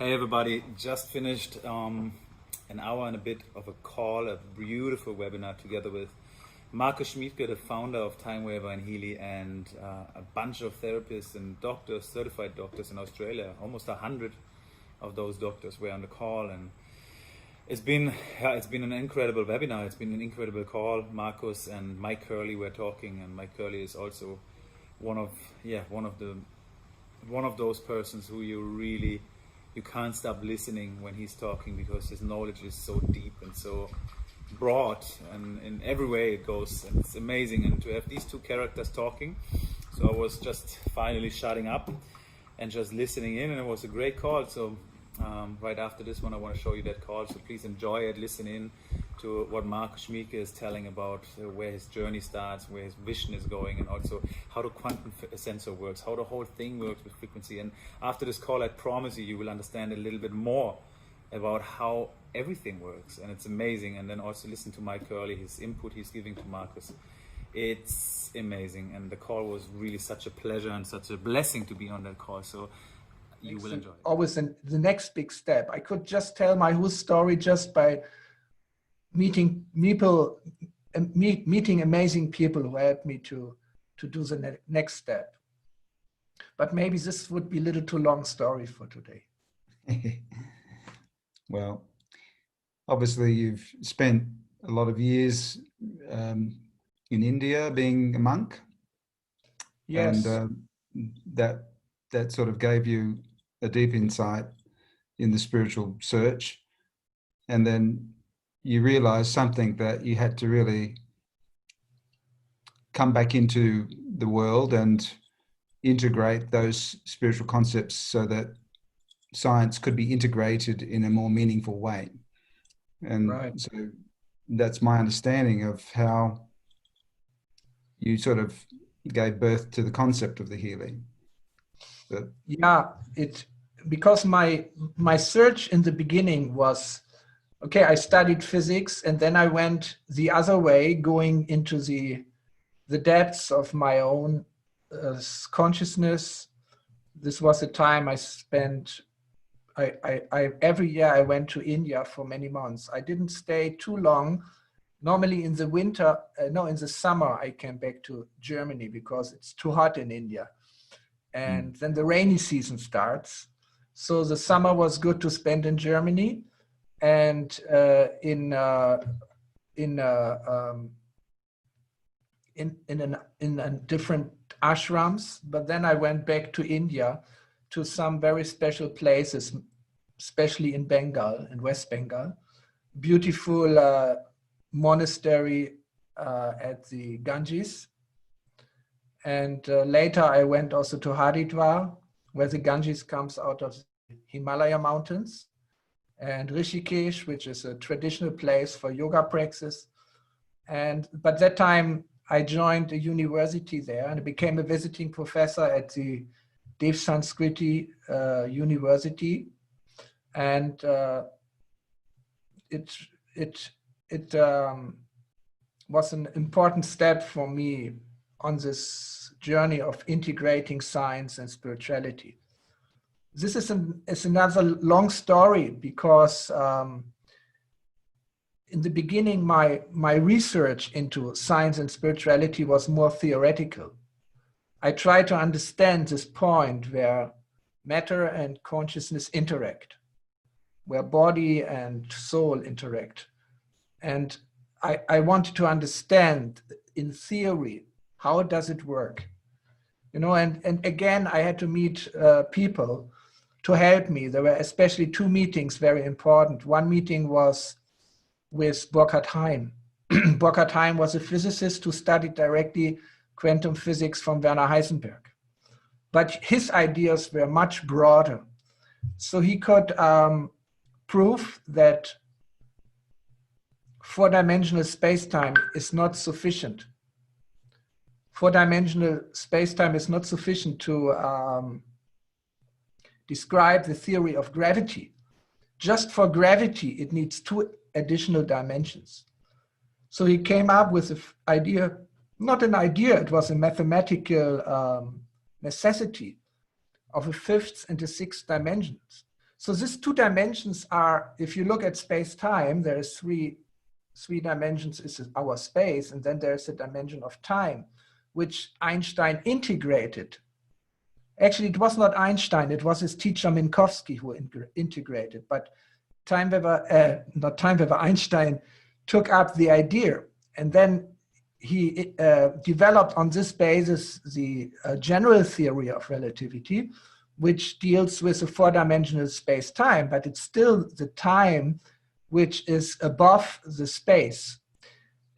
Hey everybody, just finished an hour and a bit of a call, a beautiful webinar together with Schmieke, the founder of TimeWeaver and Healy, and a bunch of therapists and doctors, certified doctors in Australia. Almost 100 of those doctors were on the call, and it's been an incredible webinar. It's been an incredible call. Marcus and Mike Curley were talking, and Mike Curley is also one of those persons who you can't stop listening when he's talking, because his knowledge is so deep and so broad, and in every way it goes, and it's amazing. And to have these two characters talking, so I was just finally shutting up and just listening in, and it was a great call. So right after this one I want to show you that call, so please enjoy it, listen in to what Schmieke is telling about where his journey starts, where his vision is going, and also how the quantum sensor works, how the whole thing works with frequency. And after this call, I promise you will understand a little bit more about how everything works, and it's amazing. And then also listen to Mike Curley, his input he's giving to Marcus. It's amazing, and the call was really such a pleasure and such a blessing to be on that call, so you will enjoy it. Always the next big step. I could just tell my whole story just by meeting people, meeting amazing people who helped me to do the next step. But maybe this would be a little too long story for today. Well, obviously you've spent a lot of years in India being a monk. Yes. And that sort of gave you a deep insight in the spiritual search. And then you realized something, that you had to really come back into the world and integrate those spiritual concepts so that science could be integrated in a more meaningful way. And right. So that's my understanding of how you sort of gave birth to the concept of the healing. But yeah, because my search in the beginning was, okay, I studied physics, and then I went the other way, going into the depths of my own consciousness. This was the time I spent. Every year I went to India for many months. I didn't stay too long. Normally in the winter, in the summer, I came back to Germany because it's too hot in India. And then the rainy season starts. So the summer was good to spend in Germany and in different ashrams. But then I went back to India, to some very special places, especially in Bengal, in West Bengal. Beautiful monastery at the Ganges. And later I went also to Haridwar, where the Ganges comes out of the Himalaya mountains, and Rishikesh, which is a traditional place for yoga practice. But that time I joined a university there and became a visiting professor at the Dev Sanskriti University. And it was an important step for me on this journey of integrating science and spirituality. This is another long story, because in the beginning, my research into science and spirituality was more theoretical. I tried to understand this point where matter and consciousness interact, where body and soul interact. And I wanted to understand in theory, how does it work? And again, I had to meet people to help me. There were especially two meetings very important. One meeting was with Burkhard Hein. Burkhard Hein was a physicist who studied directly quantum physics from Werner Heisenberg. But his ideas were much broader. So he could prove that four-dimensional space-time is not sufficient. Four-dimensional space-time is not sufficient to describe the theory of gravity. Just for gravity, it needs two additional dimensions. So he came up with an idea, not an idea, it was a mathematical necessity of a fifth and a sixth dimensions. So these two dimensions are, if you look at space-time, there is three dimensions is our space, and then there's a dimension of time, which Einstein integrated. Actually, it was not Einstein, it was his teacher Minkowski who integrated, but Einstein took up the idea, and then he developed on this basis the general theory of relativity, which deals with a four-dimensional space-time, but it's still the time which is above the space.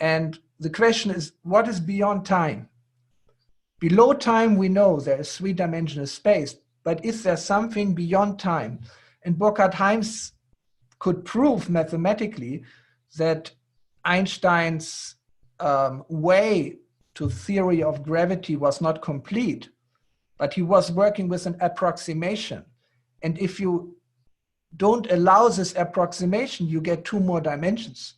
And the question is, what is beyond time? Below time, we know there is three-dimensional space, but is there something beyond time? And Burkhard-Heims could prove mathematically that Einstein's way to theory of gravity was not complete, but he was working with an approximation. And if you don't allow this approximation, you get two more dimensions,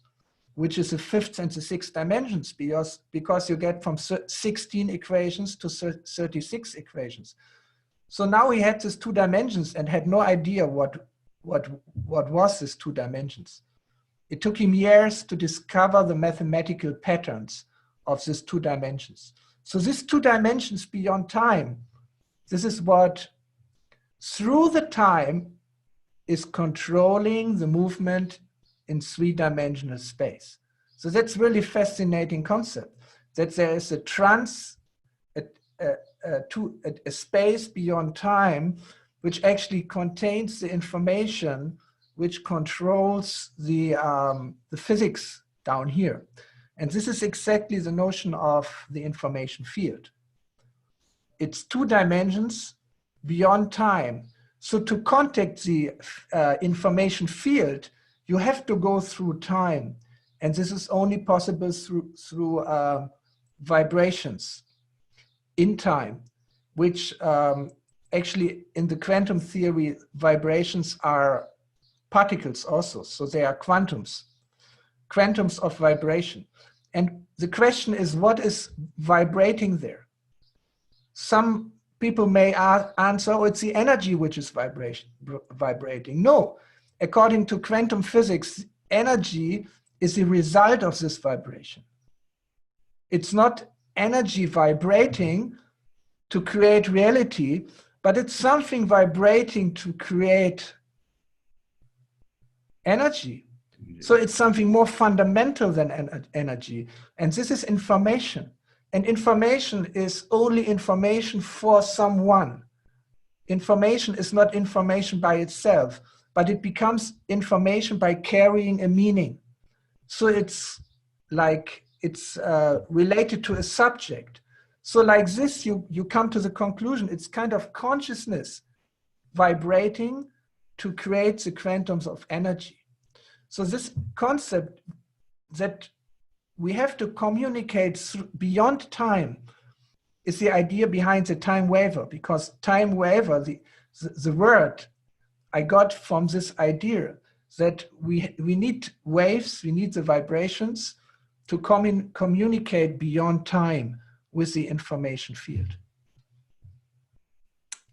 which is the fifth and the sixth dimensions, because you get from 16 equations to 36 equations. So now he had these two dimensions and had no idea what was these two dimensions. It took him years to discover the mathematical patterns of these two dimensions. So these two dimensions beyond time, this is what, through the time, is controlling the movement in three-dimensional space. So that's really fascinating concept, that there is a space beyond time which actually contains the information which controls the physics down here. And this is exactly the notion of the information field. It's two dimensions beyond time. So to contact the information field, you have to go through time. And this is only possible through vibrations in time, which actually in the quantum theory, vibrations are particles also. So they are quantums of vibration. And the question is, what is vibrating there? Some people may answer, oh, it's the energy which is vibrating. No, according to quantum physics, energy is the result of this vibration. It's not energy vibrating to create reality, but it's something vibrating to create energy. So it's something more fundamental than energy. And this is information. And information is only information for someone. Information is not information by itself, but it becomes information by carrying a meaning. So it's like, it's related to a subject. So like this, you come to the conclusion, it's kind of consciousness vibrating to create the quantums of energy. So this concept that we have to communicate beyond time is the idea behind the TimeWeaver, because TimeWeaver, the word I got from this idea that we need waves, we need the vibrations to communicate beyond time with the information field.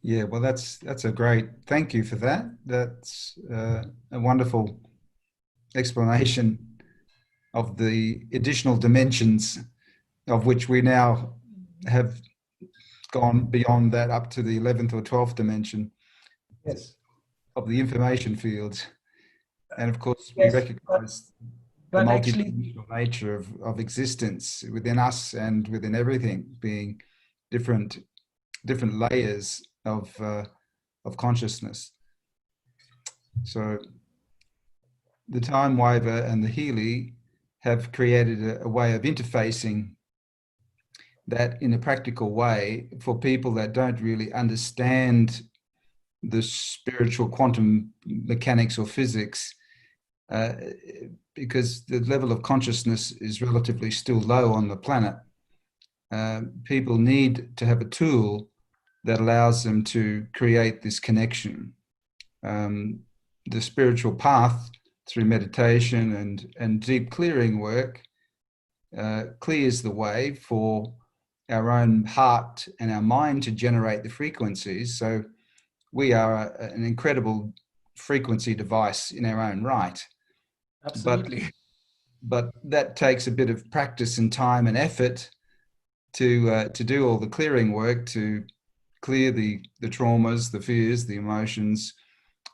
Yeah, well, that's a great, thank you for that. That's a wonderful explanation of the additional dimensions of which we now have gone beyond that up to the 11th or 12th dimension. Yes. Of the information fields. And of course, Yes, we recognize the multidimensional nature of existence within us and within everything being different layers of consciousness. So the TimeWeaver and the Healy have created a way of interfacing that in a practical way for people that don't really understand the spiritual quantum mechanics or physics, because the level of consciousness is relatively still low on the planet. People need to have a tool that allows them to create this connection. The spiritual path through meditation and deep clearing work clears the way for our own heart and our mind to generate the frequencies. So we are an incredible frequency device in our own right. Absolutely. But that takes a bit of practice and time and effort to do all the clearing work, to clear the traumas, the fears, the emotions,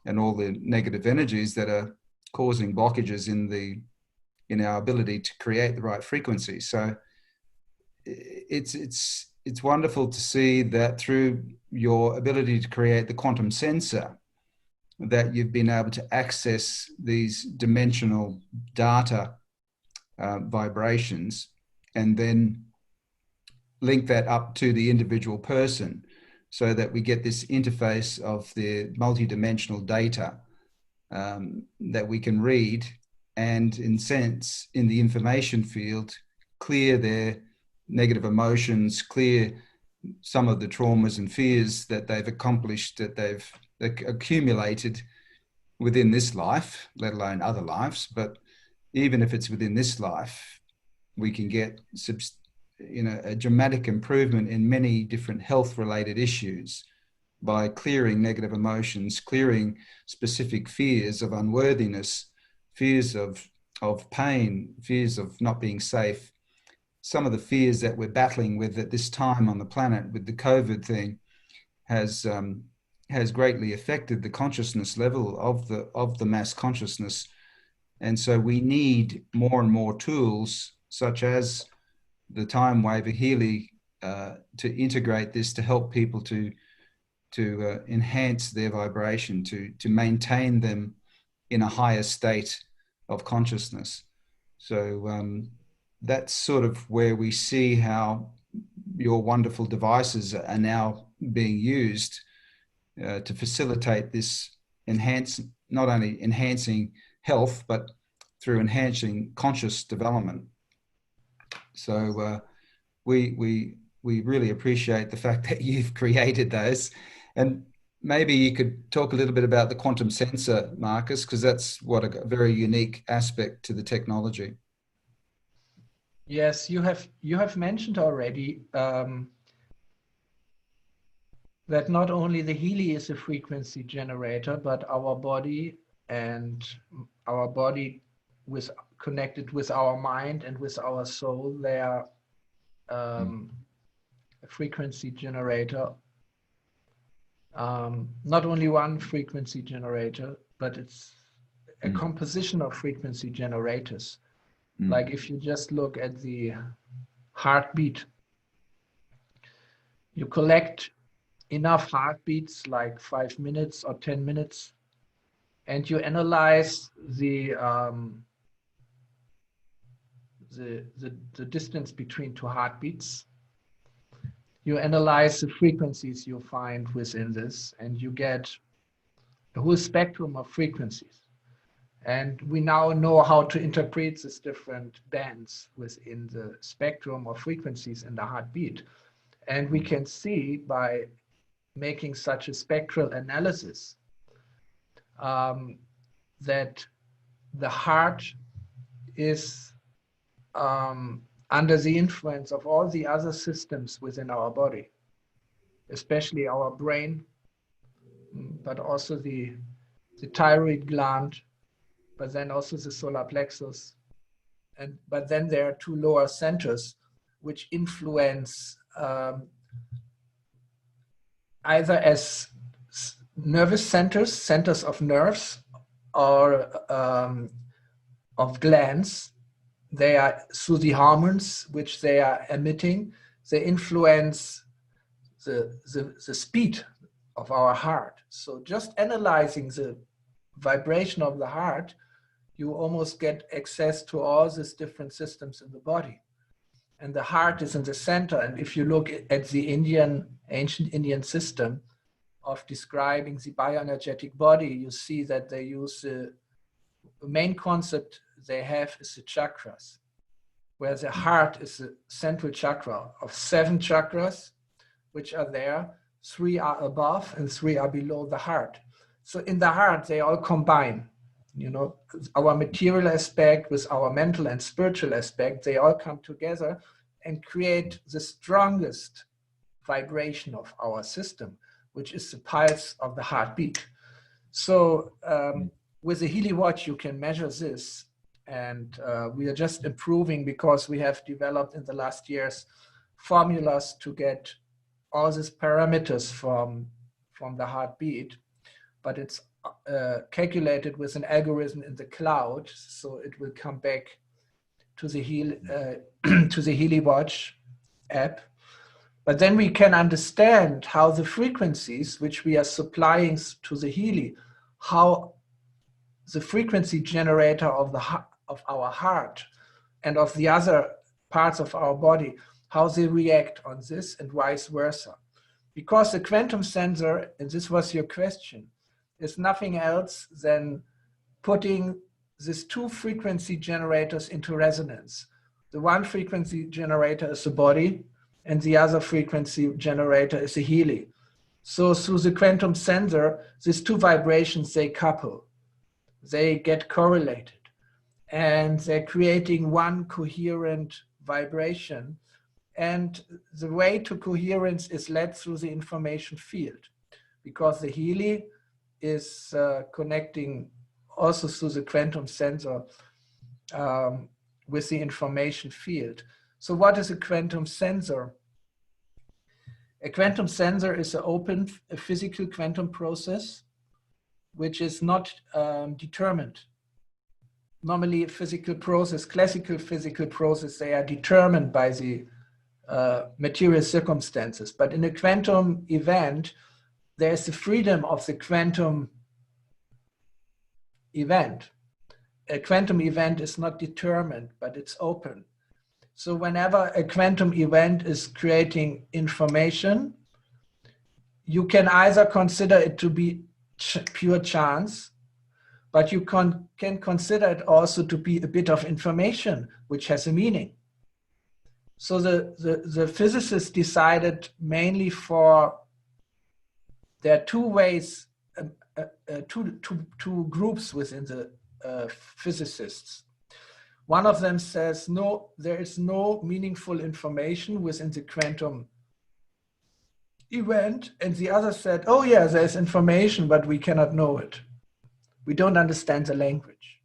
and all the negative energies that are causing blockages in our ability to create the right frequency. So it's wonderful to see that through your ability to create the quantum sensor, that you've been able to access these dimensional data vibrations, and then link that up to the individual person, so that we get this interface of the multidimensional data that we can read, and in the information field, clear their negative emotions, clear some of the traumas and fears that they've accomplished, that they've accumulated within this life, let alone other lives. But even if it's within this life, we can get a dramatic improvement in many different health-related issues by clearing negative emotions, clearing specific fears of unworthiness, fears of pain, fears of not being safe. Some of the fears that we're battling with at this time on the planet with the COVID thing has greatly affected the consciousness level of the mass consciousness. And so we need more and more tools, such as the TimeWeaver Healy, to integrate this, to help people to enhance their vibration, to maintain them in a higher state of consciousness. So that's sort of where we see how your wonderful devices are now being used to facilitate this not only enhancing health, but through enhancing conscious development. So we really appreciate the fact that you've created those. And maybe you could talk a little bit about the quantum sensor, Marcus, because that's a very unique aspect to the technology. Yes, you have mentioned already that not only the Healy is a frequency generator, but our body connected with our mind and with our soul, they are a frequency generator. Not only one frequency generator, but it's a composition of frequency generators. Like if you just look at the heartbeat, you collect enough heartbeats, like 5 minutes or 10 minutes, and you analyze the distance between two heartbeats. You analyze the frequencies you find within this, and you get a whole spectrum of frequencies. And we now know how to interpret these different bands within the spectrum of frequencies in the heartbeat. And we can see by making such a spectral analysis that the heart is under the influence of all the other systems within our body, especially our brain, but also the thyroid gland, but then also the solar plexus. But then there are two lower centers which influence either as nervous centers of nerves, or of glands. They are through the hormones which they are emitting. They influence the speed of our heart. So just analyzing the vibration of the heart, you almost get access to all these different systems in the body. And the heart is in the center. And if you look at the ancient Indian system of describing the bioenergetic body, you see that they use the main concept they have is the chakras, where the heart is the central chakra of 7 chakras, which are there. 3 are above and 3 are below the heart. So in the heart, they all combine. You know, our material aspect with our mental and spiritual aspect, they all come together and create the strongest vibration of our system, which is the pulse of the heartbeat. So with the Healy watch, you can measure this. And we are just improving because we have developed in the last years formulas to get all these parameters from the heartbeat. But it's calculated with an algorithm in the cloud. So it will come back to the Healy watch app. But then we can understand how the frequencies which we are supplying to the Healy, how the frequency generator of our heart and of the other parts of our body, how they react on this and vice versa. Because the quantum sensor, and this was your question, is nothing else than putting these two frequency generators into resonance. The one frequency generator is the body, and the other frequency generator is the Healy. So through the quantum sensor, these two vibrations, they couple. They get correlated. And they're creating one coherent vibration. And the way to coherence is led through the information field, because the Healy is connecting also through the quantum sensor with the information field. So what is a quantum sensor? A quantum sensor is an open physical quantum process which is not determined. Normally a physical process, classical physical process, they are determined by the material circumstances. But in a quantum event, there's the freedom of the quantum event. A quantum event is not determined, but it's open. So whenever a quantum event is creating information, you can either consider it to be pure chance, but you can consider it also to be a bit of information which has a meaning. So the physicists decided mainly there are two ways, two groups within the physicists. One of them says, no, there is no meaningful information within the quantum event. And the other said, oh yeah, there's information, but we cannot know it. We don't understand the language.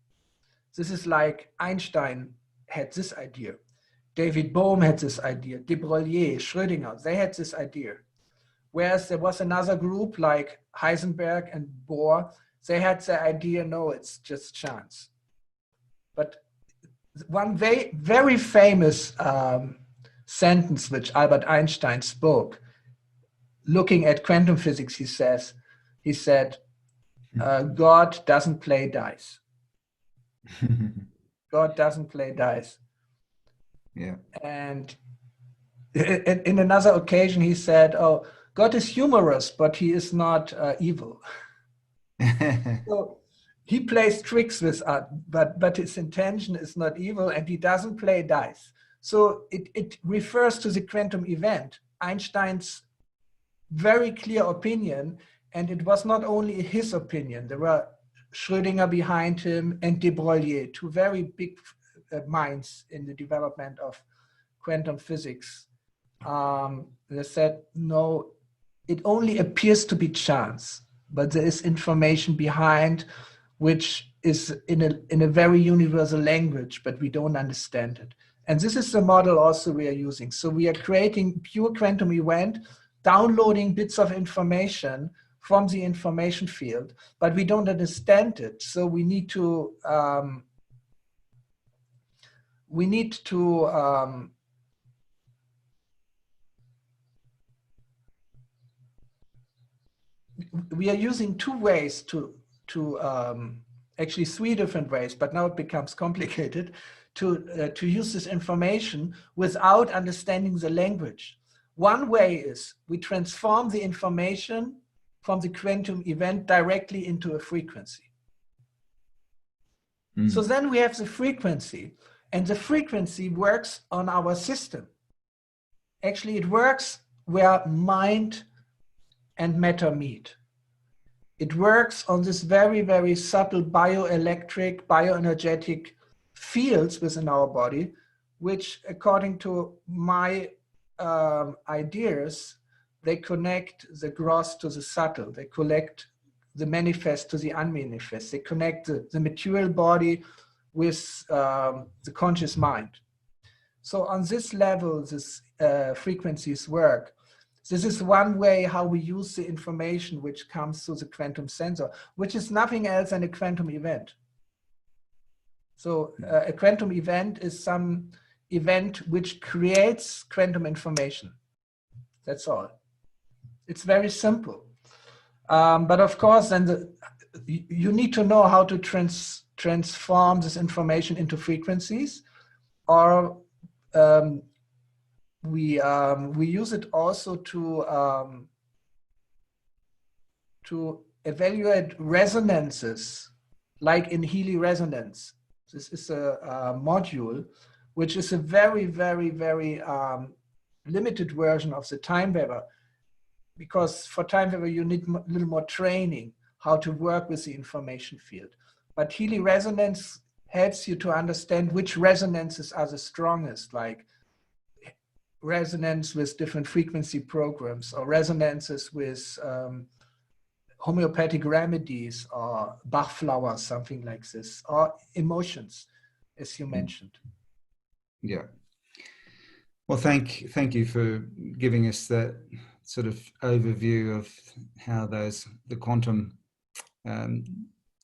This is like Einstein had this idea. David Bohm had this idea. De Broglie, Schrödinger, they had this idea. Whereas there was another group like Heisenberg and Bohr, they had the idea, no, it's just chance. But one very famous sentence which Albert Einstein spoke, looking at quantum physics, he said, God doesn't play dice. God doesn't play dice. Yeah. And in another occasion, he said, oh, God is humorous, but he is not evil. So he plays tricks with us, but his intention is not evil, and he doesn't play dice. So it refers to the quantum event, Einstein's very clear opinion, and it was not only his opinion. There were Schrödinger behind him and de Broglie, two very big minds in the development of quantum physics. They said, no, it only appears to be chance, but there is information behind which is in a very universal language, but we don't understand it. And this is the model also we are using. So we are creating pure quantum event, downloading bits of information from the information field, but we don't understand it. So we need to we are using two ways to actually three different ways, but now it becomes complicated to use this information without understanding the language. One way is we transform the information from the quantum event directly into a frequency. So then we have the frequency, and the frequency works on our system. Actually, it works where mind and matter meet. It works on this very, very subtle bioelectric, bioenergetic fields within our body, which, according to my ideas, they connect the gross to the subtle. They the manifest to the unmanifest. They connect the material body with the conscious mind. So on this level, this frequencies work. This is one way how we use the information which comes through the quantum sensor, which is nothing else than a quantum event. So a quantum event is some event which creates quantum information. That's all. It's very simple. But of course, then you need to know how to transform this information into frequencies, or we use it also to evaluate resonances, like in Healy resonance. This is a module which is a very, very, very limited version of the TimeWeaver, because for TimeWeaver you need a little more training how to work with the information field. But Healy resonance helps you to understand which resonances are the strongest, like resonance with different frequency programs, or resonances with homeopathic remedies, or Bach flowers, something like this, or emotions, as you mentioned. Yeah. Well, thank you for giving us that sort of overview of how the quantum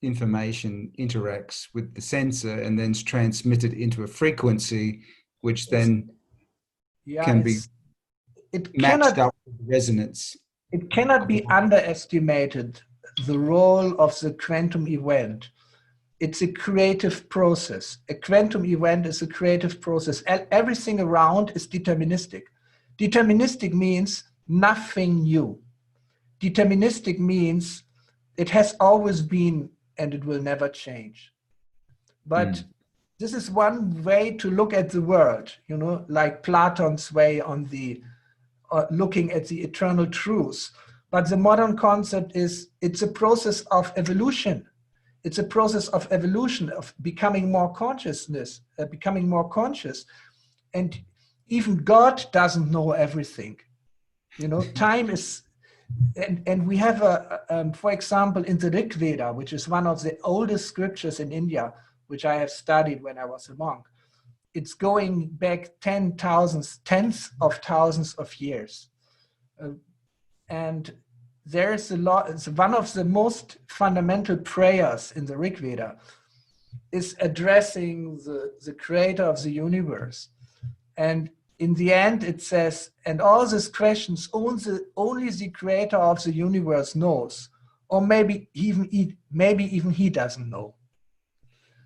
information interacts with the sensor and then is transmitted into a frequency, which then can be matched up with resonance. It cannot be underestimated, the role of the quantum event. It's a creative process. A quantum event is a creative process. Everything around is deterministic. Deterministic means nothing new. Deterministic means it has always been and it will never change. But this is one way to look at the world, you know, like Platon's way on the looking at the eternal truths. But the modern concept is it's a process of evolution. It's a process of evolution, of becoming more consciousness, becoming more conscious. And even God doesn't know everything. You know, time is, and we have for example, in the Rig Veda, which is one of the oldest scriptures in India, which I have studied when I was a monk. It's going back tens of thousands of years. And there's a lot, it's one of the most fundamental prayers in the Rig Veda is addressing the creator of the universe. And in the end, it says, and all these questions only the creator of the universe knows, or maybe even he doesn't know.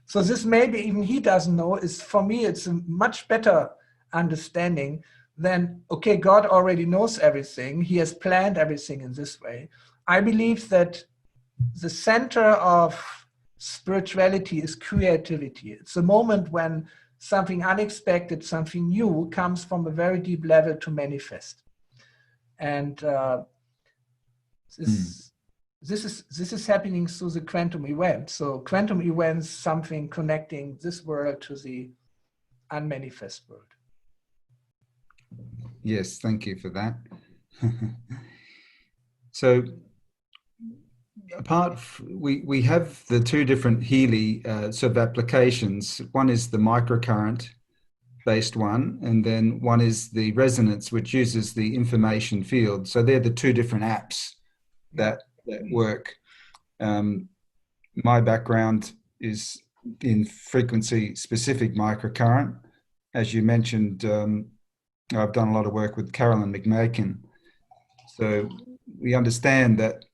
So this maybe even he doesn't know is, for me, it's a much better understanding than, okay, God already knows everything. He has planned everything in this way. I believe that the center of spirituality is creativity. It's a moment when something unexpected, something new comes from a very deep level to manifest. And this is happening through the quantum event. So quantum events, something connecting this world to the unmanifest world. Yes, thank you for that. So we have the two different Healy sort of applications. One is the microcurrent based one, and then one is the resonance, which uses the information field. So they're the two different apps that work. My background is in frequency specific microcurrent. As you mentioned, I've done a lot of work with Carolyn McMakin. So we understand that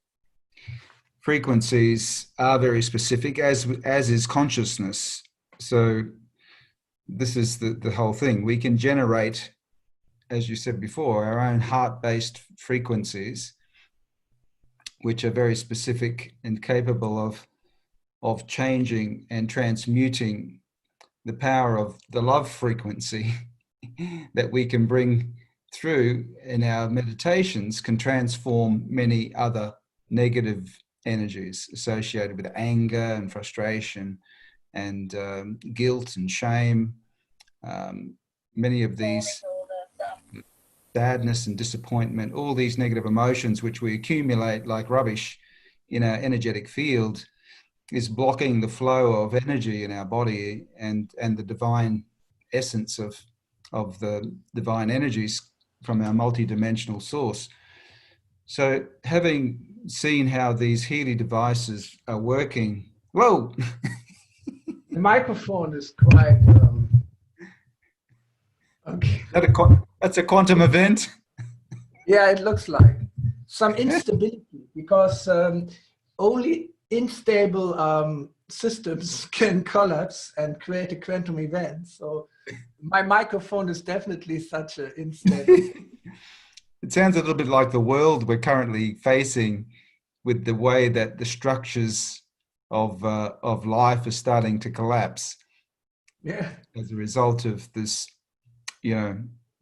frequencies are very specific, as is consciousness. So this is the whole thing. We can generate, as you said before, our own heart-based frequencies, which are very specific and capable of changing and transmuting. The power of the love frequency that we can bring through in our meditations can transform many other negative energies associated with anger and frustration and guilt and shame. Many of these, sadness and disappointment, all these negative emotions which we accumulate like rubbish in our energetic field is blocking the flow of energy in our body and the divine essence of the divine energies from our multidimensional source. So having seen how these Healy devices are working, whoa! The microphone is quite, okay. That's a quantum event? Yeah, it looks like some instability, because only unstable systems can collapse and create a quantum event. So my microphone is definitely such an unstable. It sounds a little bit like the world we're currently facing, with the way that the structures of life are starting to collapse. Yeah. As a result of this,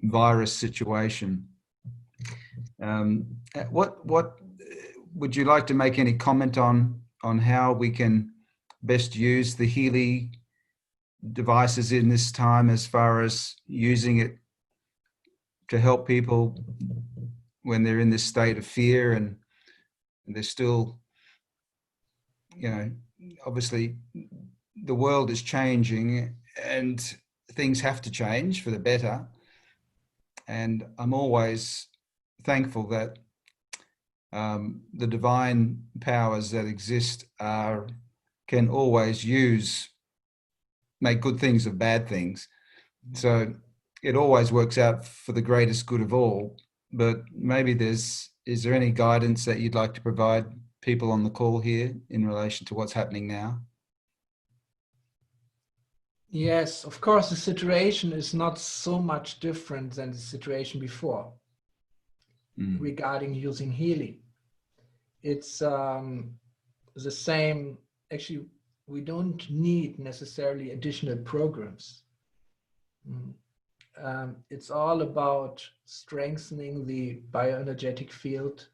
virus situation. What would you like to make any comment on how we can best use the Healy devices in this time, as far as using it to help people when they're in this state of fear and they're still, obviously the world is changing and things have to change for the better. And I'm always thankful that the divine powers that exist can always make good things of bad things. So it always works out for the greatest good of all. But maybe is there any guidance that you'd like to provide people on the call here in relation to what's happening now? Yes, of course, the situation is not so much different than the situation before regarding using Healy. It's the same. Actually, we don't need necessarily additional programs. It's all about strengthening the bioenergetic field,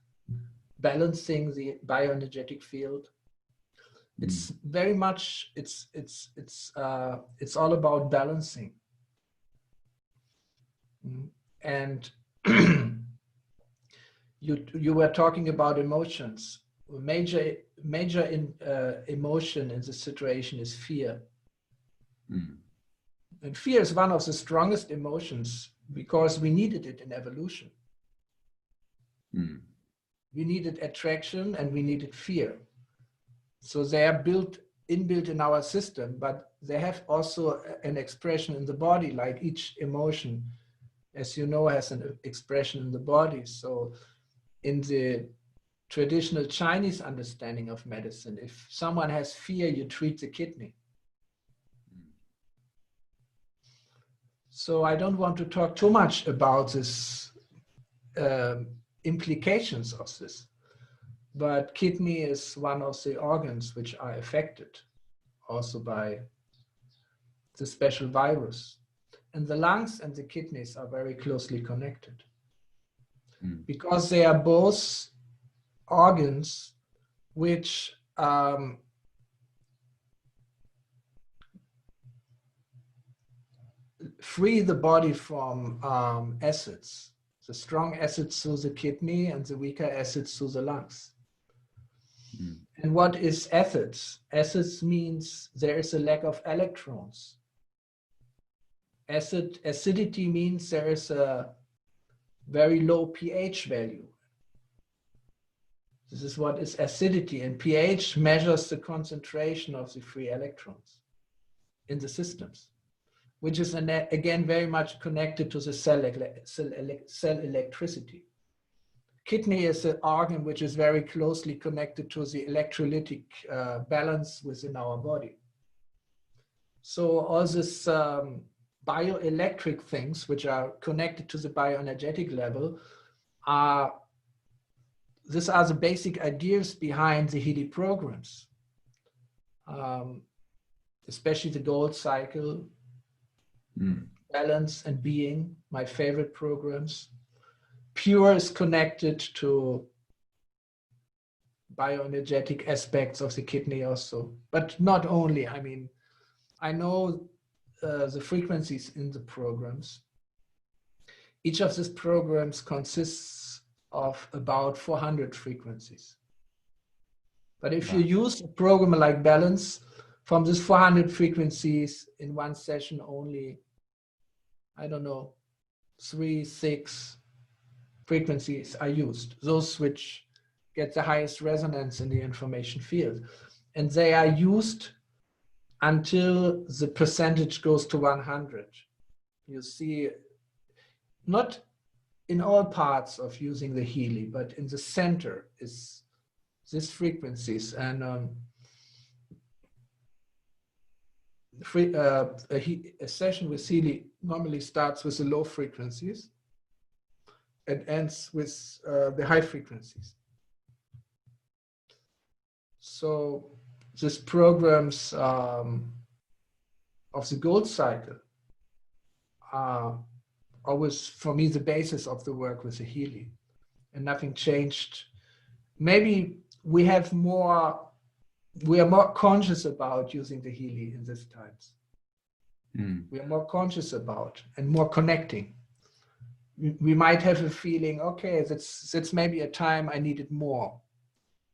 balancing the bioenergetic field. It's very much, it's all about balancing. And you were talking about emotions. Major emotion in this situation is fear. And fear is one of the strongest emotions because we needed it in evolution. We needed attraction and we needed fear. So they are inbuilt in our system, but they have also an expression in the body, like each emotion, as you know, has an expression in the body. So in the traditional Chinese understanding of medicine, if someone has fear, you treat the kidney. So I don't want to talk too much about this implications of this. But kidney is one of the organs which are affected also by the special virus. And the lungs and the kidneys are very closely connected because they are both organs which free the body from acids. The strong acids through the kidney and the weaker acids through the lungs. And what is acids? Acids means there is a lack of electrons. Acidity means there is a very low pH value. This is what is acidity, and pH measures the concentration of the free electrons in the systems, which is again very much connected to the cell electricity. Kidney is an organ which is very closely connected to the electrolytic balance within our body. So all this bioelectric things which are connected to the bioenergetic level these are the basic ideas behind the Healy programs, especially the gold cycle, balance and being, my favorite programs. Pure is connected to bioenergetic aspects of the kidney also, but not only. I mean, I know the frequencies in the programs. Each of these programs consists of about 400 frequencies. But if you use a program like Balance, from this 400 frequencies in one session only, I don't know, 3, 6 frequencies are used, those which get the highest resonance in the information field. And they are used until the percentage goes to 100. You see, not in all parts of using the Healy, but in the center is these frequencies. And a session with Healy normally starts with the low frequencies and ends with the high frequencies. So these programs of the gold cycle are always, for me, the basis of the work with the Healy, and nothing changed. Maybe we are more conscious about using the Healy in these times. We are more conscious about and more connecting. We might have a feeling, okay, that's maybe a time I needed more.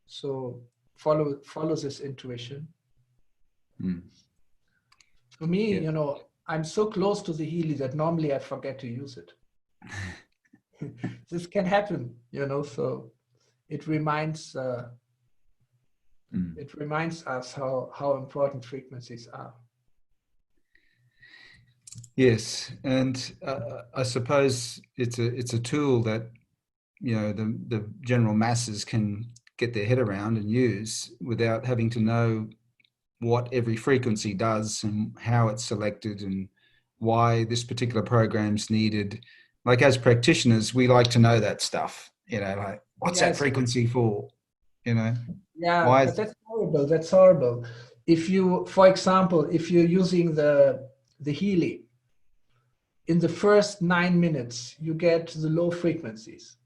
So follow this intuition. For me, you know, I'm so close to the Healy that normally I forget to use it. This can happen, you know, so it reminds us how important frequencies are. Yes, and I suppose it's a tool that, you know, the general masses can get their head around and use without having to know what every frequency does and how it's selected and why this particular program's needed. Like, as practitioners, we like to know that stuff, you know, like, what's that frequency for, you know? Yeah, but that's horrible. That's horrible. If you, for example, if you're using the Healy, in the first 9 minutes, you get the low frequencies.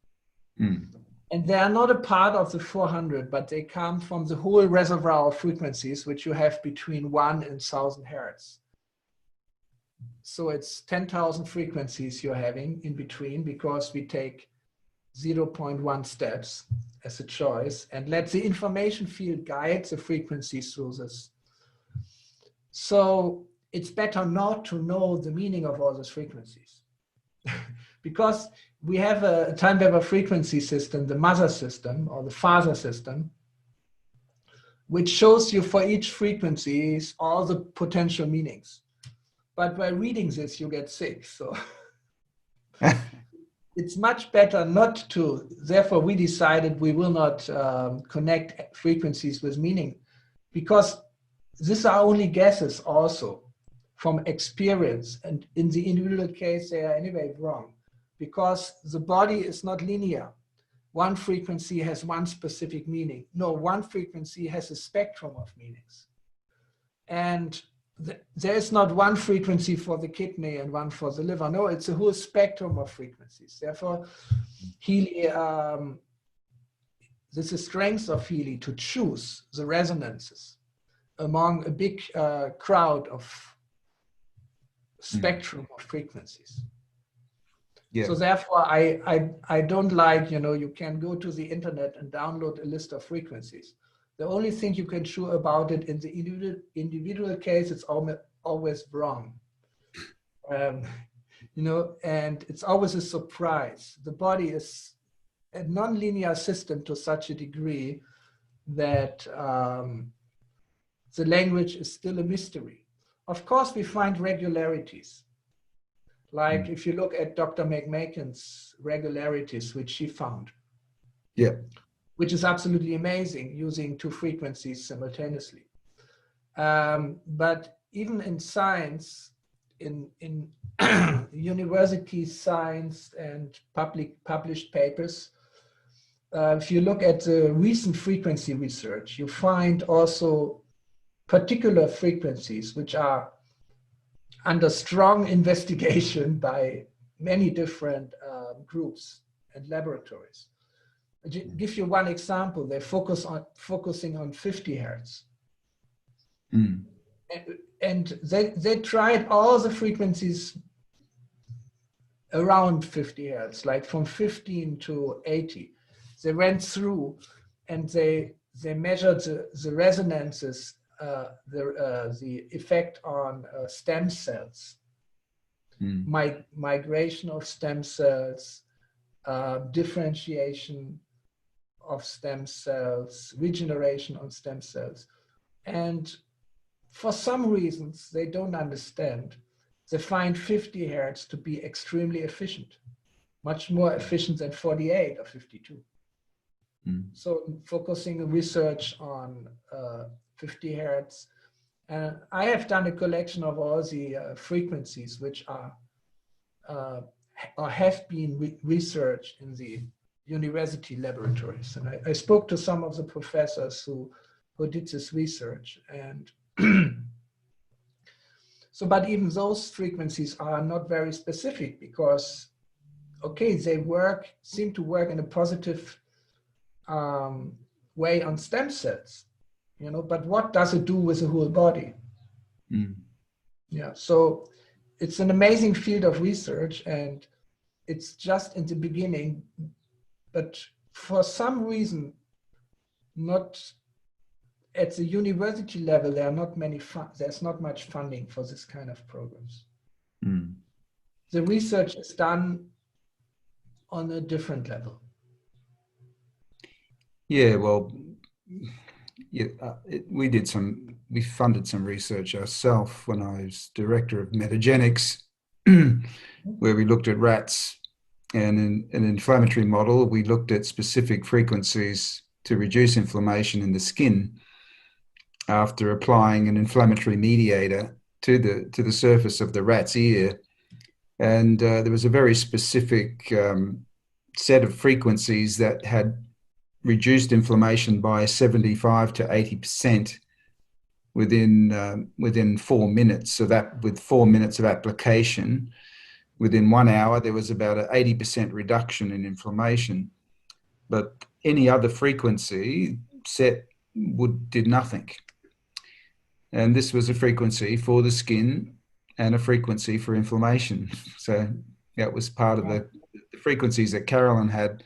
And they are not a part of the 400, but they come from the whole reservoir of frequencies, which you have between 1 and 1,000 hertz. So it's 10,000 frequencies you're having in between, because we take 0.1 steps as a choice and let the information field guide the frequencies through this. So it's better not to know the meaning of all those frequencies. Because we have a TimeWeaver frequency system, the mother system or the father system, which shows you for each frequency all the potential meanings. But by reading this, you get sick. So it's much better not to. Therefore, we decided we will not connect frequencies with meaning, because these are only guesses also from experience. And in the individual case, they are anyway wrong, because the body is not linear. One frequency has one specific meaning. No, one frequency has a spectrum of meanings. And there is not one frequency for the kidney and one for the liver. No, it's a whole spectrum of frequencies. Therefore, Healy, this is the strength of Healy, to choose the resonances among a big crowd of spectrum of frequencies. Yeah. So therefore, I don't like, you know, you can go to the internet and download a list of frequencies. The only thing you can do about it in the individual case, it's always wrong. You know, and it's always a surprise. The body is a non-linear system to such a degree that the language is still a mystery. Of course, we find regularities. Like if you look at Dr. McMaken's regularities, which she found. Yeah. Which is absolutely amazing, using 2 frequencies simultaneously. But even in science, in university science and published papers, if you look at the recent frequency research, you find also particular frequencies which are under strong investigation by many different groups and laboratories. I'll give you one example. They focusing on 50 hertz. And they tried all the frequencies around 50 hertz, like from 15 to 80. They went through and they they measured the resonances, the effect on stem cells, migration of stem cells, differentiation of stem cells, regeneration of stem cells. And for some reasons they don't understand, they find 50 hertz to be extremely efficient, much more efficient than 48 or 52. So focusing research on 50 hertz. And I have done a collection of all the frequencies which are or have been researched in the university laboratories. And I spoke to some of the professors who did this research. And so, but even those frequencies are not very specific because, okay, they seem to work in a positive way on stem cells, but what does it do with the whole body? Yeah, so it's an amazing field of research and it's just in the beginning, but for some reason, not at the university level, there are not there's not much funding for this kind of programs. The research is done on a different level. Yeah, well, yeah, we funded some research ourselves when I was director of metagenics, where we looked at rats, and in an inflammatory model, we looked at specific frequencies to reduce inflammation in the skin after applying an inflammatory mediator to the surface of the rat's ear. And there was a very specific set of frequencies that had reduced inflammation by 75 to 80% within 4 minutes. So that with 4 minutes of application, within 1 hour, there was about an 80% reduction in inflammation. But any other frequency set did nothing. And this was a frequency for the skin and a frequency for inflammation. So that was part of the frequencies that Carolyn had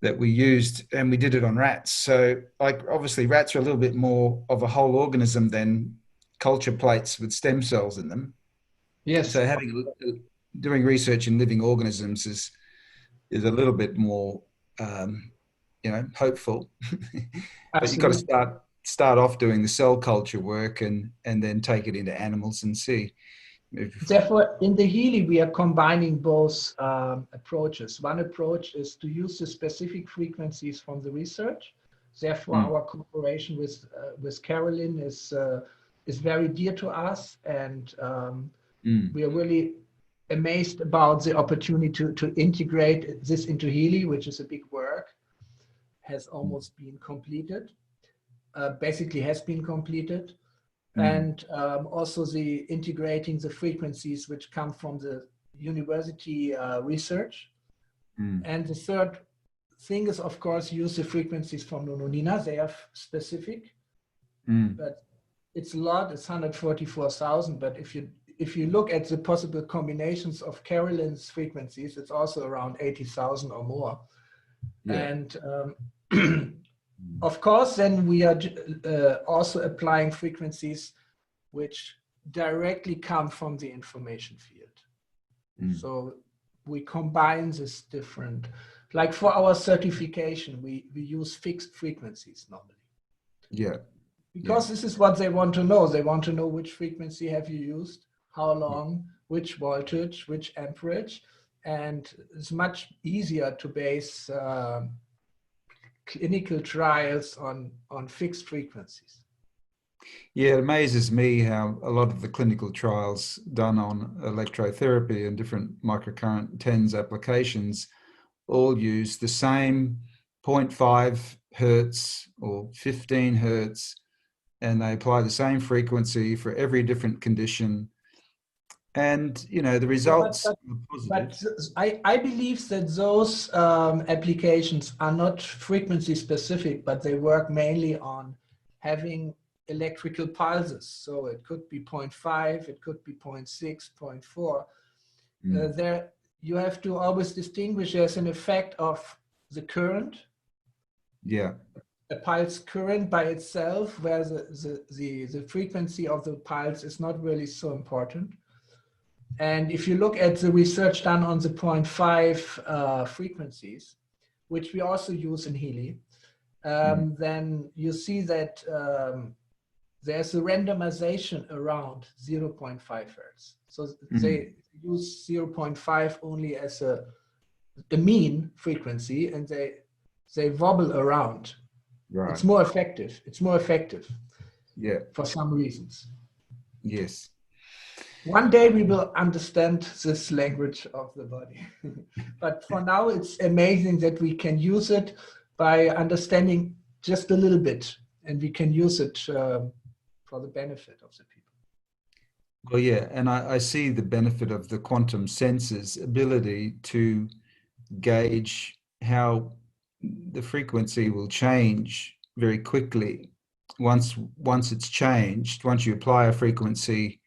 that we used, and we did it on rats. So like obviously rats are a little bit more of a whole organism than culture plates with stem cells in them. Yes. So doing research in living organisms is a little bit more hopeful. But you've got to start off doing the cell culture work and then take it into animals and see. Therefore, in the Healy, we are combining both approaches. One approach is to use the specific frequencies from the research. Therefore, our cooperation with Carolyn is very dear to us, and we are really amazed about the opportunity to integrate this into Healy, which is a big work, has almost been completed, basically has been completed. And also the integrating the frequencies which come from the university research. And the third thing is, of course, use the frequencies from Nononina. They are specific, but it's a lot. It's 144,000. But if you look at the possible combinations of Carolyn's frequencies, it's also around 80,000 or more. Yeah. And of course, then we are also applying frequencies which directly come from the information field. So we combine this different, like for our certification, we use fixed frequencies normally. Yeah. Because this is what they want to know. They want to know which frequency have you used, how long, which voltage, which amperage. And it's much easier to base clinical trials on fixed frequencies. Yeah, it amazes me how a lot of the clinical trials done on electrotherapy and different microcurrent TENS applications all use the same 0.5 hertz or 15 hertz, and they apply the same frequency for every different condition. And, the results are positive. But I believe that those applications are not frequency specific, but they work mainly on having electrical pulses. So it could be 0.5, it could be 0.6, 0.4. There you have to always distinguish there's an effect of the current. Yeah. a pulse current by itself, where the frequency of the pulse is not really so important. And if you look at the research done on the 0.5 frequencies, which we also use in Healy, then you see that there's a randomization around 0.5 hertz. So they use 0.5 only as the mean frequency, and they wobble around. Right. It's more effective. It's more effective. Yeah. For some reasons. Yes. One day we will understand this language of the body. But for now, it's amazing that we can use it by understanding just a little bit, and we can use it for the benefit of the people. Well, yeah, and I see the benefit of the quantum sensor's ability to gauge how the frequency will change very quickly. Once it's changed, once you apply a frequency,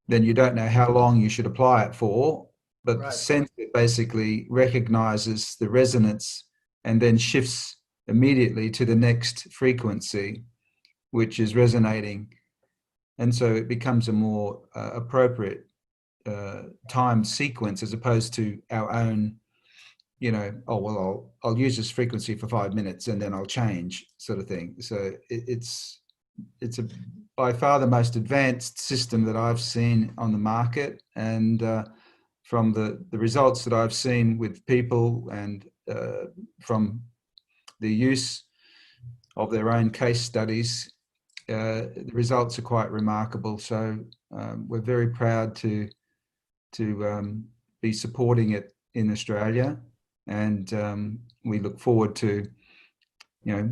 then you don't know how long you should apply it for, but the sensor basically recognizes the resonance and then shifts immediately to the next frequency, which is resonating. And so it becomes a more appropriate time sequence, as opposed to our own, you know, oh, well, I'll use this frequency for 5 minutes and then I'll change, sort of thing. So it's by far the most advanced system that I've seen on the market, and from the results that I've seen with people, and from the use of their own case studies, the results are quite remarkable. So we're very proud to be supporting it in Australia, and we look forward to, you know,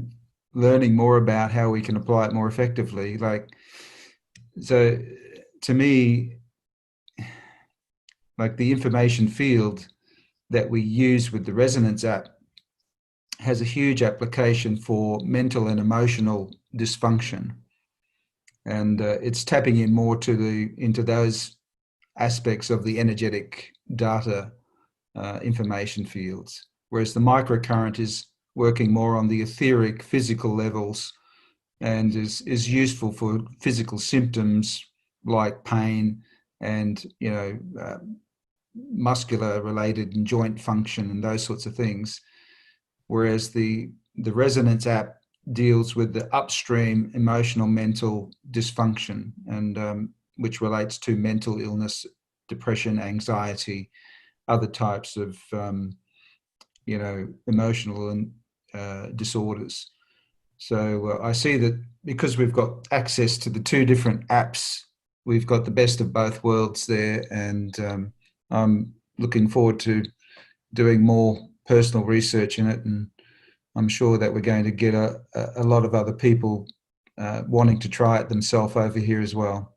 learning more about how we can apply it more effectively. Like, so to me, like, the information field that we use with the Resonance app has a huge application for mental and emotional dysfunction, and it's tapping in more into those aspects of the energetic data information fields, whereas the microcurrent is working more on the etheric physical levels, and is useful for physical symptoms like pain and, you know, muscular related and joint function and those sorts of things. Whereas the Resonance app deals with the upstream emotional mental dysfunction, and which relates to mental illness, depression, anxiety, other types of you know, emotional and disorders. So I see that because we've got access to the two different apps, we've got the best of both worlds there, and I'm looking forward to doing more personal research in it, and I'm sure that we're going to get a lot of other people wanting to try it themselves over here as well.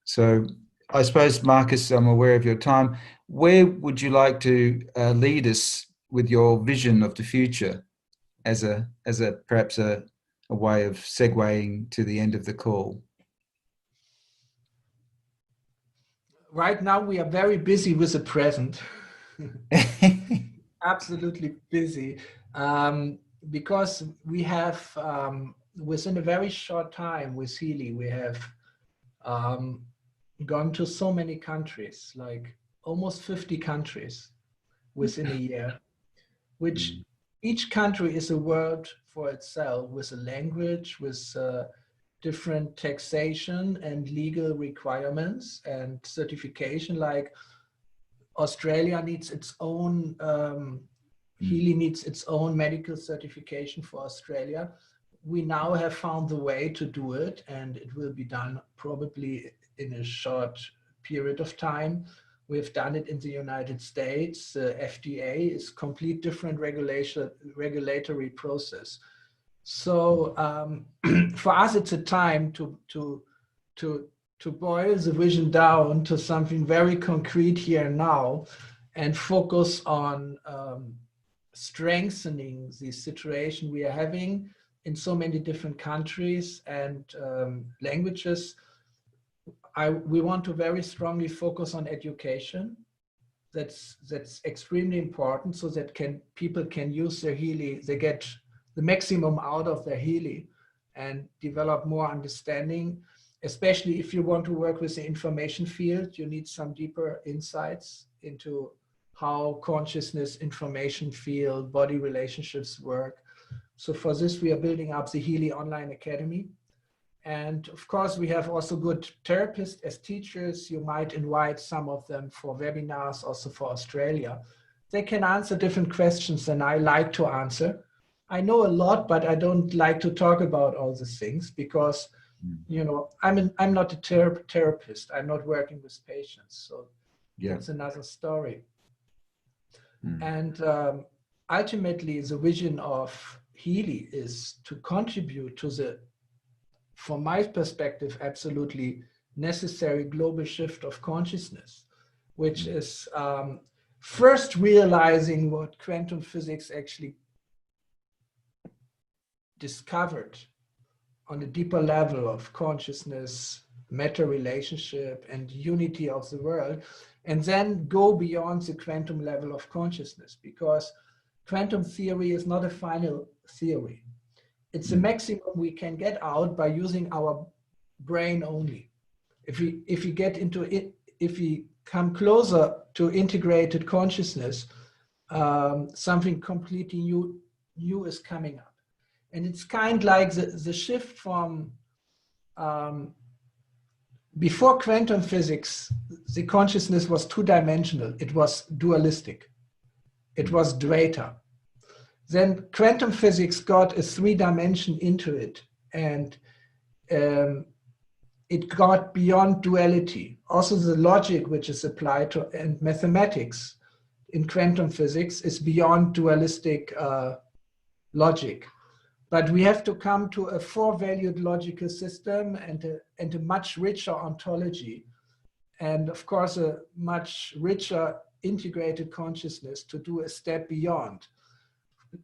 So I suppose, Marcus, I'm aware of your time. Where would you like to lead us with your vision of the future, as a perhaps a way of segueing to the end of the call? Right now we are very busy with the present. Absolutely busy, because we have within a very short time with Healy, we have gone to so many countries, like almost 50 countries within a year, which each country is a world for itself, with a language, with different taxation and legal requirements and certification. Like Australia needs its own, Healy needs its own medical certification for Australia. We now have found the way to do it, and it will be done probably in a short period of time. We've done it in the United States. FDA is complete different regulatory process. So for us, it's a time to boil the vision down to something very concrete here and now, and focus on strengthening the situation we are having in so many different countries and languages. We want to very strongly focus on education. That's extremely important, so that people can use their Healy. They get the maximum out of their Healy and develop more understanding. Especially if you want to work with the information field, you need some deeper insights into how consciousness, information field, body relationships work. So for this, we are building up the Healy Online Academy. And of course, we have also good therapists as teachers. You might invite some of them for webinars, also for Australia. They can answer different questions than I like to answer. I know a lot, but I don't like to talk about all these things because, you know, I'm not a therapist. I'm not working with patients. So that's another story. And ultimately, the vision of Healy is to contribute to the, from my perspective, absolutely necessary global shift of consciousness, which is first realizing what quantum physics actually discovered on a deeper level of consciousness, matter relationship, and unity of the world, and then go beyond the quantum level of consciousness, because quantum theory is not a final theory. It's the maximum we can get out by using our brain only. If we get into it, if we come closer to integrated consciousness, something completely new is coming up. And it's kind of like the shift from before quantum physics, the consciousness was two-dimensional. It was dualistic. It was Dvaita. Then quantum physics got a three-dimension into it, and it got beyond duality. Also, the logic which is applied to and mathematics in quantum physics is beyond dualistic logic. But we have to come to a four-valued logical system and a much richer ontology, and of course a much richer integrated consciousness to do a step beyond.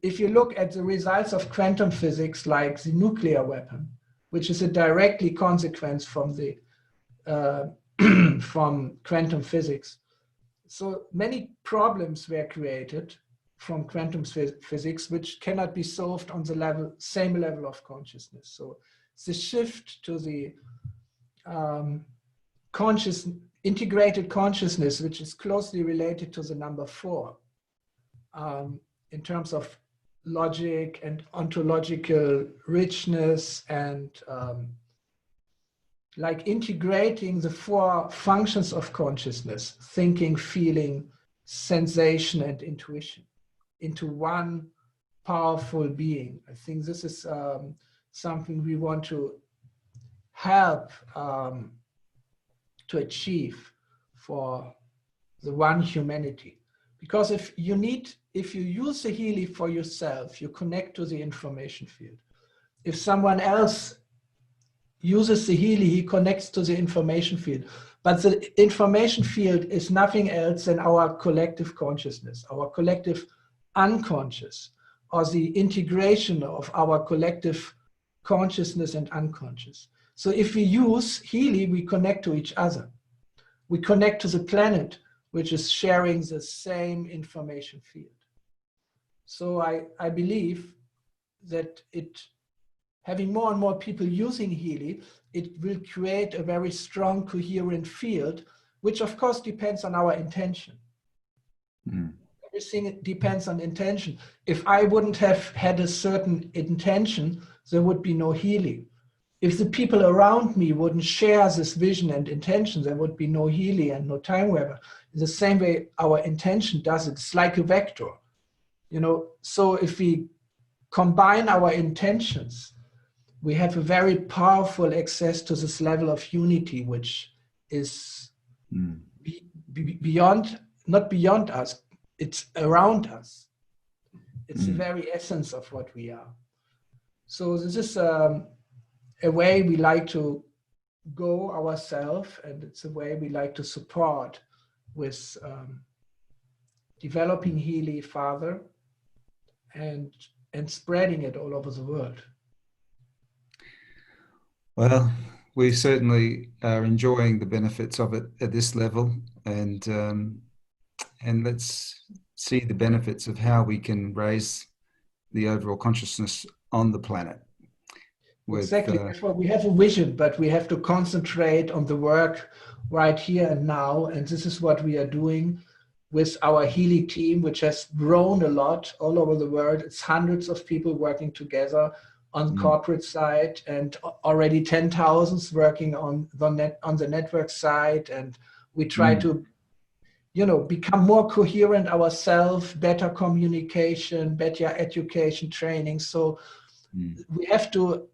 If you look at the results of quantum physics, like the nuclear weapon, which is a directly consequence from the from quantum physics, so many problems were created from quantum physics, which cannot be solved on the same level of consciousness. So the shift to the integrated consciousness, which is closely related to the number 4, in terms of logic and ontological richness, and like integrating the 4 functions of consciousness, thinking, feeling, sensation, and intuition, into one powerful being. I think this is something we want to help to achieve for the one humanity. Because if you use the Healy for yourself, you connect to the information field. If someone else uses the Healy, he connects to the information field. But the information field is nothing else than our collective consciousness, our collective unconscious, or the integration of our collective consciousness and unconscious. So if we use Healy, we connect to each other. We connect to the planet, which is sharing the same information field. So I believe that having more and more people using Healy, it will create a very strong, coherent field, which of course depends on our intention. Everything depends on intention. If I wouldn't have had a certain intention, there would be no Healy. If the people around me wouldn't share this vision and intention, there would be no Healy and no TimeWeaver. In the same way, our intention does it. It's like a vector, you know. So if we combine our intentions, we have a very powerful access to this level of unity, which is beyond, not beyond us, it's around us. It's the very essence of what we are. So this is a way we like to go ourselves, and it's a way we like to support with developing Healy further and spreading it all over the world. Well, we certainly are enjoying the benefits of it at this level, and let's see the benefits of how we can raise the overall consciousness on the planet. Exactly. Well, we have a vision, but we have to concentrate on the work right here and now. And this is what we are doing with our Healy team, which has grown a lot all over the world. It's hundreds of people working together on corporate side, and already 10,000 working on the network side. And we try to, become more coherent ourselves, better communication, better education training. So we have to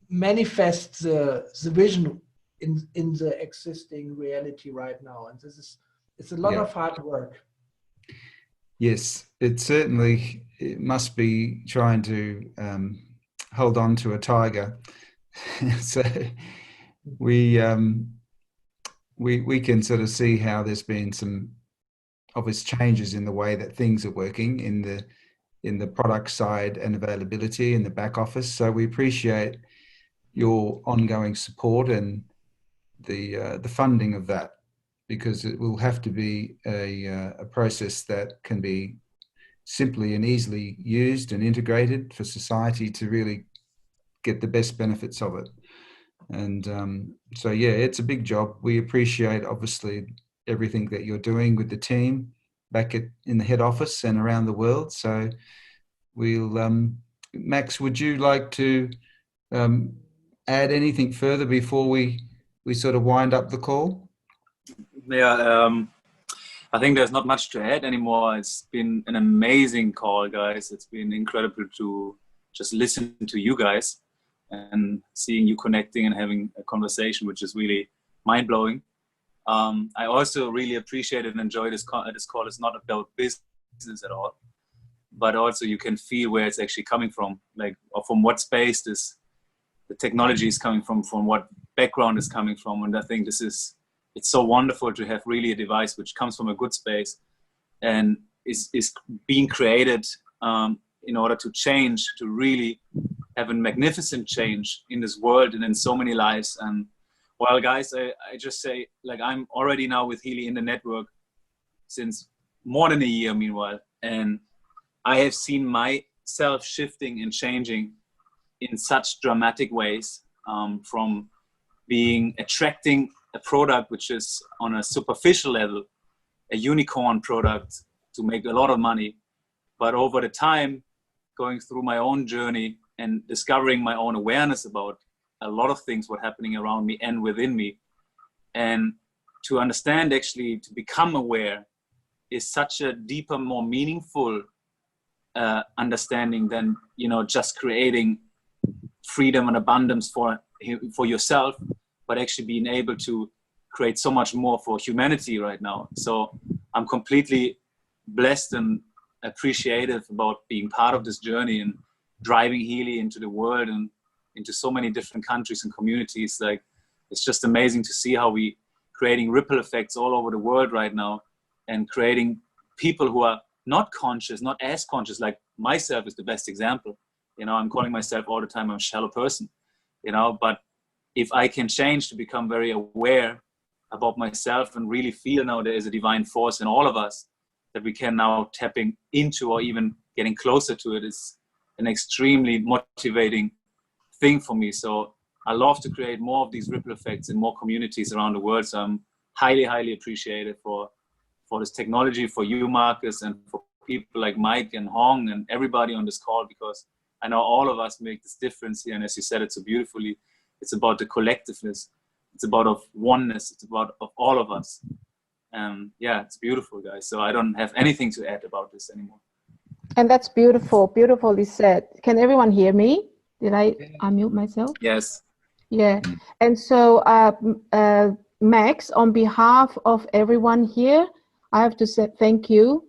manifest the vision in the existing reality right now. And it's a lot of hard work. Yes, it must be trying to hold on to a tiger. So we can sort of see how there's been some obvious changes in the way that things are working in the product side and availability in the back office. So we appreciate your ongoing support and the funding of that, because it will have to be a process that can be simply and easily used and integrated for society to really get the best benefits of it. And so, yeah, it's a big job. We appreciate, obviously, everything that you're doing with the team back in the head office and around the world. So we'll, Max, would you like to add anything further before we sort of wind up the call? Yeah, I think there's not much to add anymore. It's been an amazing call, guys. It's been incredible to just listen to you guys and seeing you connecting and having a conversation, which is really mind-blowing. I also really appreciate and enjoy this call. This call is not about business at all, but also you can feel where it's actually coming from, like, or from what space the technology is coming from what background is coming from. And I think it's so wonderful to have really a device which comes from a good space and is being created in order to change, to really have a magnificent change in this world and in so many lives. And well, guys, I just say, like, I'm already now with Healy in the network since more than a year, meanwhile. And I have seen myself shifting and changing in such dramatic ways, from attracting a product which is on a superficial level, a unicorn product to make a lot of money. But over the time, going through my own journey and discovering my own awareness about a lot of things were happening around me and within me. And to understand, actually, to become aware is such a deeper, more meaningful understanding than, just creating freedom and abundance for yourself, but actually being able to create so much more for humanity right now. So I'm completely blessed and appreciative about being part of this journey and driving Healy into the world and into so many different countries and communities. Like, it's just amazing to see how we creating ripple effects all over the world right now, and creating people who are not conscious, not as conscious, like myself is the best example. I'm calling myself all the time I'm a shallow person, but if I can change to become very aware about myself and really feel now there is a divine force in all of us that we can now tapping into, or even getting closer to it, is an extremely motivating thing for me. So I love to create more of these ripple effects in more communities around the world. So I'm highly, highly appreciative for this technology, for you, Marcus, and for people like Mike and Hong and everybody on this call, because I know all of us make this difference here. And as you said it so beautifully, it's about the collectiveness. It's about of oneness. It's about of all of us. Yeah, it's beautiful, guys. So I don't have anything to add about this anymore. And that's beautiful, beautifully said. Can everyone hear me? Did I unmute myself? Yes. Yeah. And so, Max, on behalf of everyone here, I have to say thank you.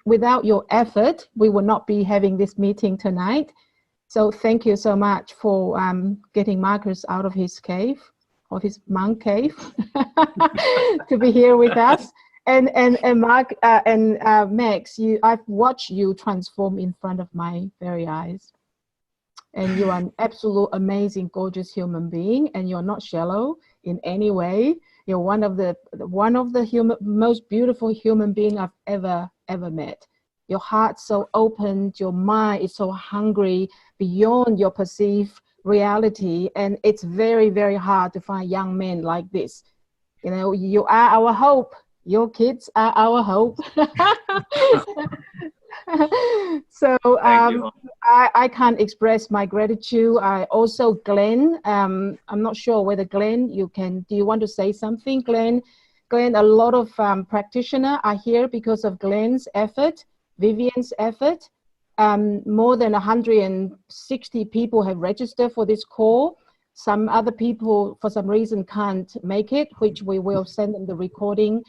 Without your effort, we would not be having this meeting tonight. So thank you so much for getting Marcus out of his cave, or his monk cave, to be here with us. And Mark and Max, I've watched you transform in front of my very eyes. And you are an absolute amazing, gorgeous human being, and you're not shallow in any way. You're one of the most beautiful human being I've ever met. your heart's so open, your mind is so hungry beyond your perceived reality. And it's very, very hard to find young men like this. You know, you are our hope. Your kids are our hope. So I can't express my gratitude. I also, Glenn, I'm not sure whether Glenn, do you want to say something, Glenn? Glenn, a lot of practitioners are here because of Glenn's effort, Vivian's effort. More than 160 people have registered for this call. Some other people, for some reason, can't make it, which we will send them the recording.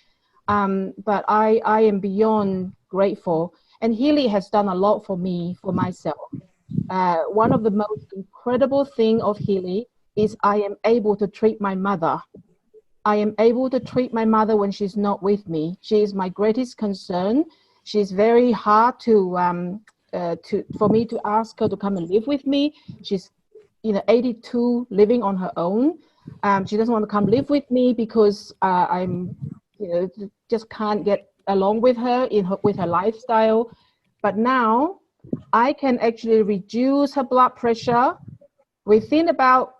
But I am beyond grateful. And Healy has done a lot for me, for myself. One of the most incredible things of Healy is I am able to treat my mother. I am able to treat my mother when she's not with me. She is my greatest concern. She's very hard for me to ask her to come and live with me. She's 82, living on her own. She doesn't want to come live with me because I'm just can't get along with her with her lifestyle. But now I can actually reduce her blood pressure within about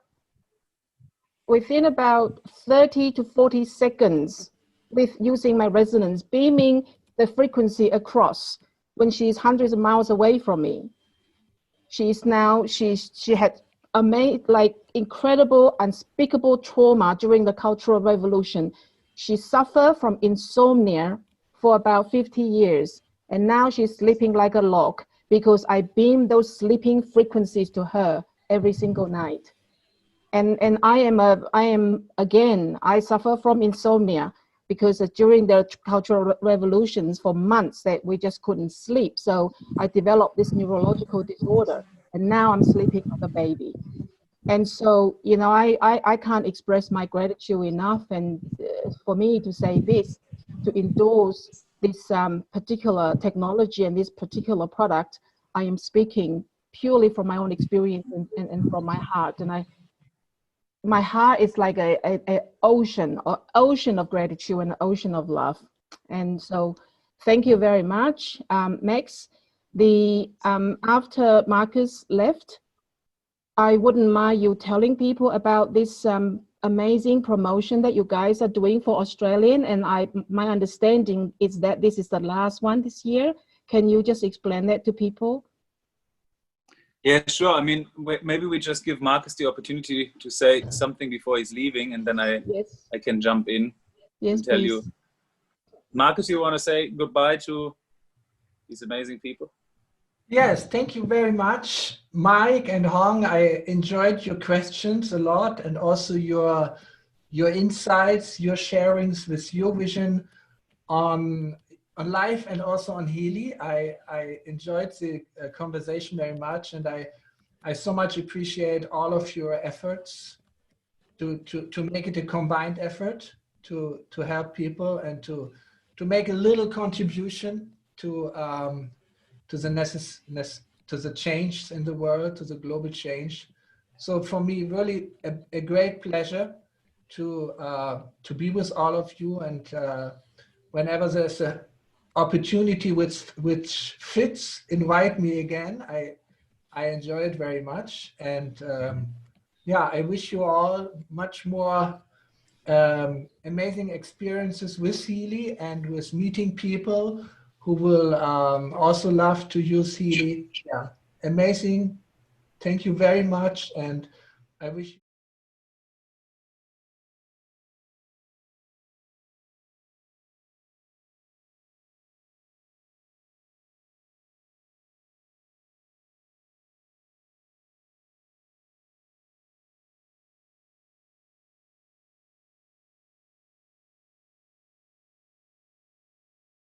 30 to 40 seconds with using my resonance, beaming the frequency across when she's hundreds of miles away from me. She had incredible, unspeakable trauma during the Cultural Revolution. She suffered from insomnia for about 50 years, and now she's sleeping like a log because I beam those sleeping frequencies to her every single night. And I suffer from insomnia because during the Cultural Revolutions for months that we just couldn't sleep. So I developed this neurological disorder, and now I'm sleeping like a baby. And so, I can't express my gratitude enough. And for me to say this, to endorse this particular technology and this particular product, I am speaking purely from my own experience and from my heart. And my heart is like an ocean of gratitude and an ocean of love. And so thank you very much, Max. After Marcus left, I wouldn't mind you telling people about this amazing promotion that you guys are doing for Australian. And my understanding is that this is the last one this year. Can you just explain that to people? Yeah, sure. I mean, maybe we just give Marcus the opportunity to say something before he's leaving, and then I can jump in and tell you. Marcus, you want to say goodbye to these amazing people? Yes, thank you very much, Mike and Hong. I enjoyed your questions a lot, and also your insights, your sharings with your vision on life and also on Healy. I enjoyed the conversation very much, and I so much appreciate all of your efforts to make it a combined effort to help people and to make a little contribution to the change in the world, to the global change. So for me, really a great pleasure to be with all of you, and whenever there's an opportunity which fits, invite me again. I enjoy it very much, and I wish you all much more amazing experiences with Healy and with meeting people who will also love to use Healy. Yeah, amazing. Thank you very much, and I wish you